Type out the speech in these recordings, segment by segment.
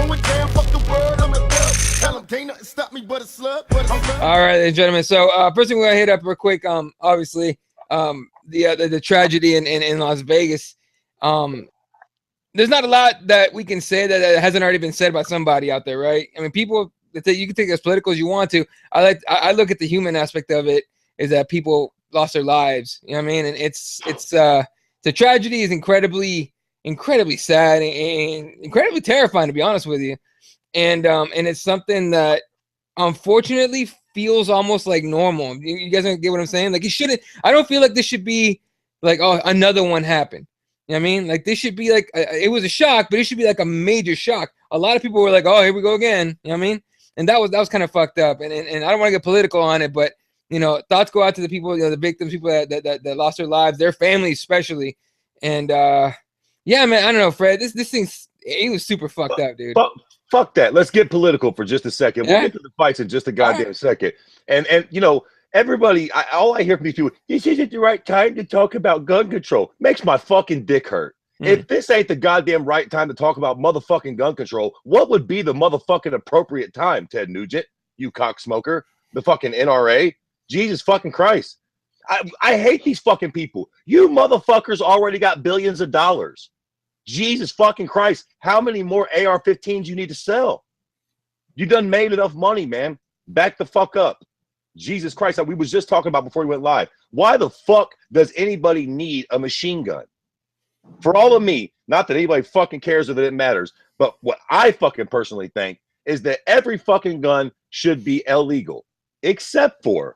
going down, fuck the word, I'm a thug. Tell them can't nothing stop me but a slug. All right, ladies and gentlemen. So first thing we're gonna hit up real quick. Obviously, the tragedy in Las Vegas. There's not a lot that we can say that hasn't already been said by somebody out there, right? I mean, people that you can take as political as you want to. I look at the human aspect of it, is that people lost their lives. You know what I mean? And it's the tragedy is incredibly sad and incredibly terrifying, to be honest with you. And it's something that unfortunately feels almost like normal. You guys don't get what I'm saying? Like, it shouldn't. I don't feel like this should be like, oh, another one happened. You know what I mean? Like, this should be like, it was a shock, but it should be like a major shock. A lot of people were like, oh, here we go again. You know what I mean? And that was kind of fucked up. And I don't want to get political on it, but, you know, thoughts go out to the people, you know, the victims, people that lost their lives, their families especially. And yeah, man, I don't know, Fred. This thing's, it was super fucked up, dude. Fuck that. Let's get political for just a second. We'll get to the fights in just a goddamn second. And you know, everybody, all I hear from these people, this isn't the right time to talk about gun control. Makes my fucking dick hurt. If this ain't the goddamn right time to talk about motherfucking gun control, what would be the motherfucking appropriate time, Ted Nugent, you cocksmoker? The fucking NRA? Jesus fucking Christ. I hate these fucking people. You motherfuckers already got billions of dollars. Jesus fucking Christ. How many more AR-15s you need to sell? You done made enough money, man. Back the fuck up. Jesus Christ. We was just talking about before we went live. Why the fuck does anybody need a machine gun? For all of me, not that anybody fucking cares or that it matters, but what I fucking personally think is that every fucking gun should be illegal, except for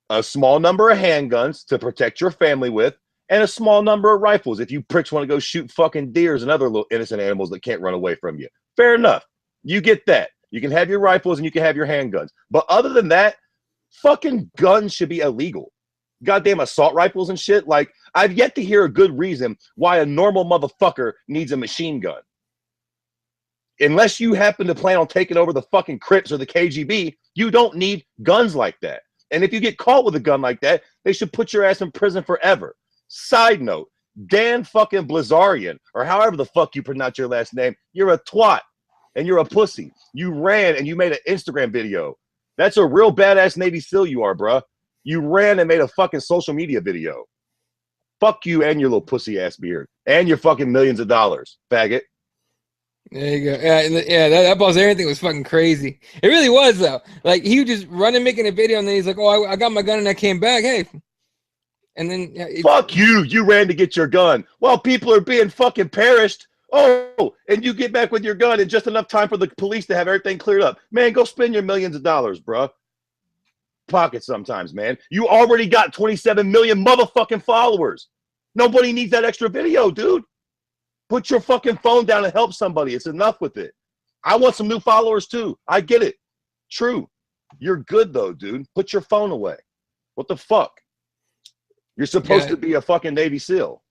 a small number of handguns to protect your family with, and a small number of rifles if you pricks want to go shoot fucking deers and other little innocent animals that can't run away from you. Fair enough. You get that. You can have your rifles and you can have your handguns. But other than that, fucking guns should be illegal. Goddamn assault rifles and shit. Like, I've yet to hear a good reason why a normal motherfucker needs a machine gun. Unless you happen to plan on taking over the fucking Crips or the KGB, you don't need guns like that. And if you get caught with a gun like that, they should put your ass in prison forever. Side note, Dan fucking Blazarian, or however the fuck you pronounce your last name, you're a twat and you're a pussy. You ran and you made an Instagram video. That's a real badass Navy SEAL you are, bruh. You ran and made a fucking social media video. Fuck you and your little pussy ass beard. And your fucking millions of dollars, faggot. There you go. Yeah, that Blazarian thing was fucking crazy. It really was, though. Like, he was just running, making a video, and then he's like, oh, I got my gun and I came back. Hey. And then fuck you. You ran to get your gun while people are being fucking perished. Oh, and you get back with your gun in just enough time for the police to have everything cleared up. Man, go spend your millions of dollars, bro. Pocket sometimes, man. You already got 27 million motherfucking followers. Nobody needs that extra video, dude. Put your fucking phone down and help somebody. It's enough with it. I want some new followers too. I get it. True. You're good though, dude. Put your phone away. What the fuck? You're supposed to be a fucking Navy SEAL.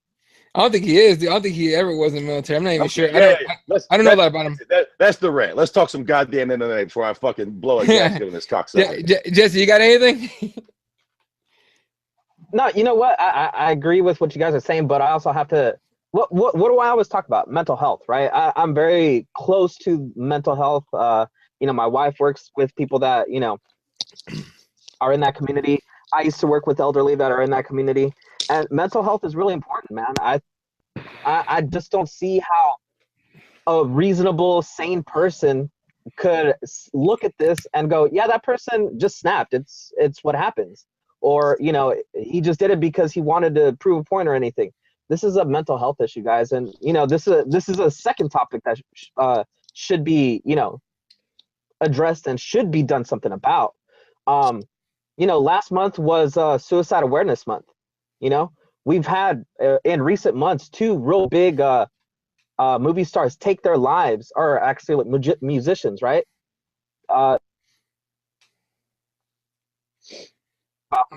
I don't think he is, dude. I don't think he ever was in the military. I'm not even sure. Yeah, I don't know a lot about him. That's the rant. Let's talk some goddamn MMA before I fucking blow a gasket on this cocksucker. Jesse, you got anything? No, you know what? I agree with what you guys are saying, but I also have to. What do I always talk about? Mental health, right? I'm very close to mental health. You know, my wife works with people that, you know, are in that community. I used to work with elderly that are in that community, and mental health is really important, man. I just don't see how a reasonable, sane person could look at this and go, yeah, that person just snapped. It's what happens. Or, you know, he just did it because he wanted to prove a point or anything. This is a mental health issue, guys. And, you know, this is a second topic that should be, you know, addressed and should be done something about. You know, last month was Suicide Awareness Month. You know, we've had in recent months 2 real big movie stars take their lives, or actually like musicians, right?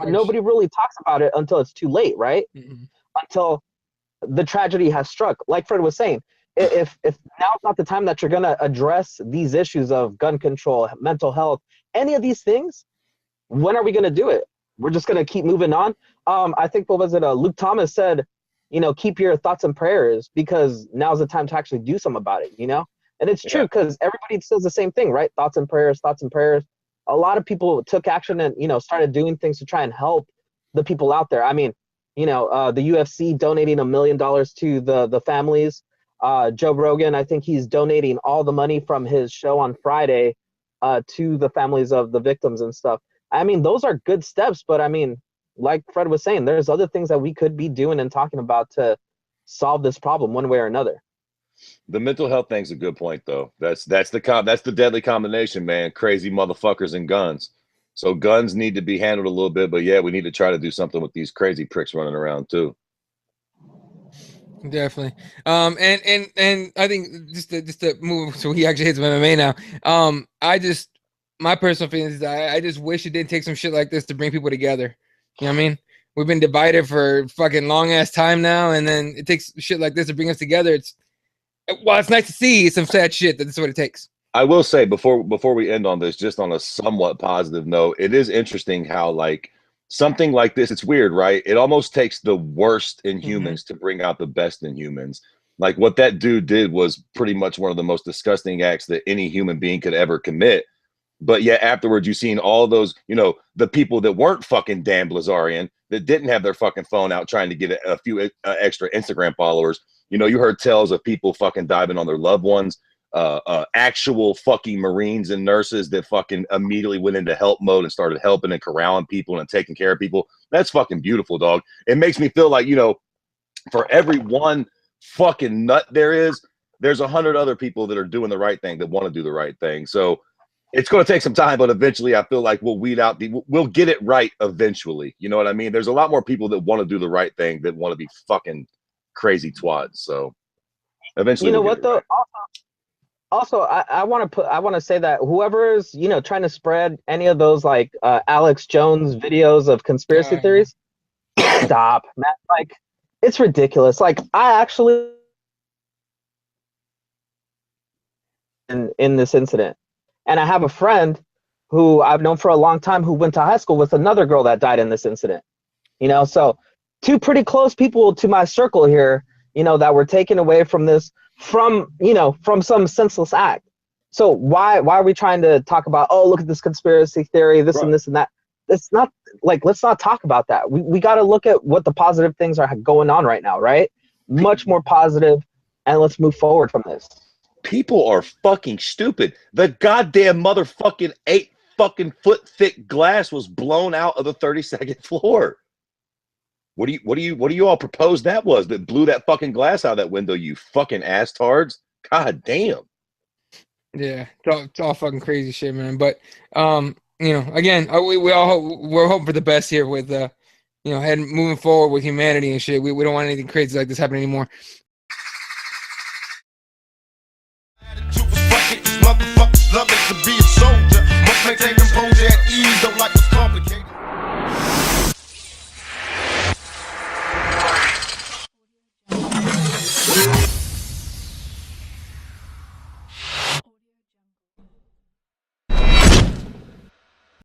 Nobody really talks about it until it's too late, right? Mm-hmm. Until the tragedy has struck. Like Fred was saying, if now's not the time that you're going to address these issues of gun control, mental health, any of these things, when are we going to do it? We're just going to keep moving on. I think, what was it? Luke Thomas said, you know, keep your thoughts and prayers, because now's the time to actually do something about it, you know? And it's true because everybody says the same thing, right? Thoughts and prayers, thoughts and prayers. A lot of people took action and, started doing things to try and help the people out there. I mean, the UFC donating $1 million to the families. Joe Rogan, I think he's donating all the money from his show on Friday to the families of the victims and stuff. I mean, those are good steps, but I mean, like Fred was saying, there's other things that we could be doing and talking about to solve this problem one way or another. The mental health thing's a good point, though. That's the deadly combination, man. Crazy motherfuckers and guns. So guns need to be handled a little bit, but yeah, we need to try to do something with these crazy pricks running around too. Definitely. And I think just to move, so he actually hits MMA now. My personal feelings is I just wish it didn't take some shit like this to bring people together. You know what I mean? We've been divided for fucking long ass time now, and then it takes shit like this to bring us together. It's nice to see some sad shit. That's what it takes. I will say before we end on this, just on a somewhat positive note, it is interesting how like something like this, it's weird, right? It almost takes the worst in humans to bring out the best in humans. Like what that dude did was pretty much one of the most disgusting acts that any human being could ever commit. But yet afterwards, you've seen all those, the people that weren't fucking Dan Blazarian, that didn't have their fucking phone out trying to get a few extra Instagram followers. You heard tales of people fucking diving on their loved ones. Actual fucking Marines and nurses that fucking immediately went into help mode and started helping and corralling people and taking care of people. That's fucking beautiful, dog. It makes me feel like, for every one fucking nut there's 100 other people that are doing the right thing, that want to do the right thing. So it's going to take some time, but eventually I feel like we'll weed out we'll get it right eventually. You know what I mean? There's a lot more people that want to do the right thing that want to be fucking crazy twats. So eventually, you know what though? Right. Also, I want to say that whoever is, trying to spread any of those like Alex Jones videos of conspiracy theories, stop, man. Like, it's ridiculous. Like, I actually in this incident, and I have a friend who I've known for a long time who went to high school with another girl that died in this incident. So two pretty close people to my circle here, that were taken away from this. From some senseless act. So why are we trying to talk about, oh, look at this conspiracy theory, this and this and that? It's not like, let's not talk about that. We got to look at what the positive things are going on right now, right? Much more positive, and let's move forward from this. People are fucking stupid. The goddamn motherfucking 8 fucking foot thick glass was blown out of the 32nd floor. What do you all propose that was that blew that fucking glass out of that window, you fucking ass tards? God damn. Yeah, it's all fucking crazy shit, man. But again, we're hoping for the best here with moving forward with humanity and shit. We don't want anything crazy like this happening anymore.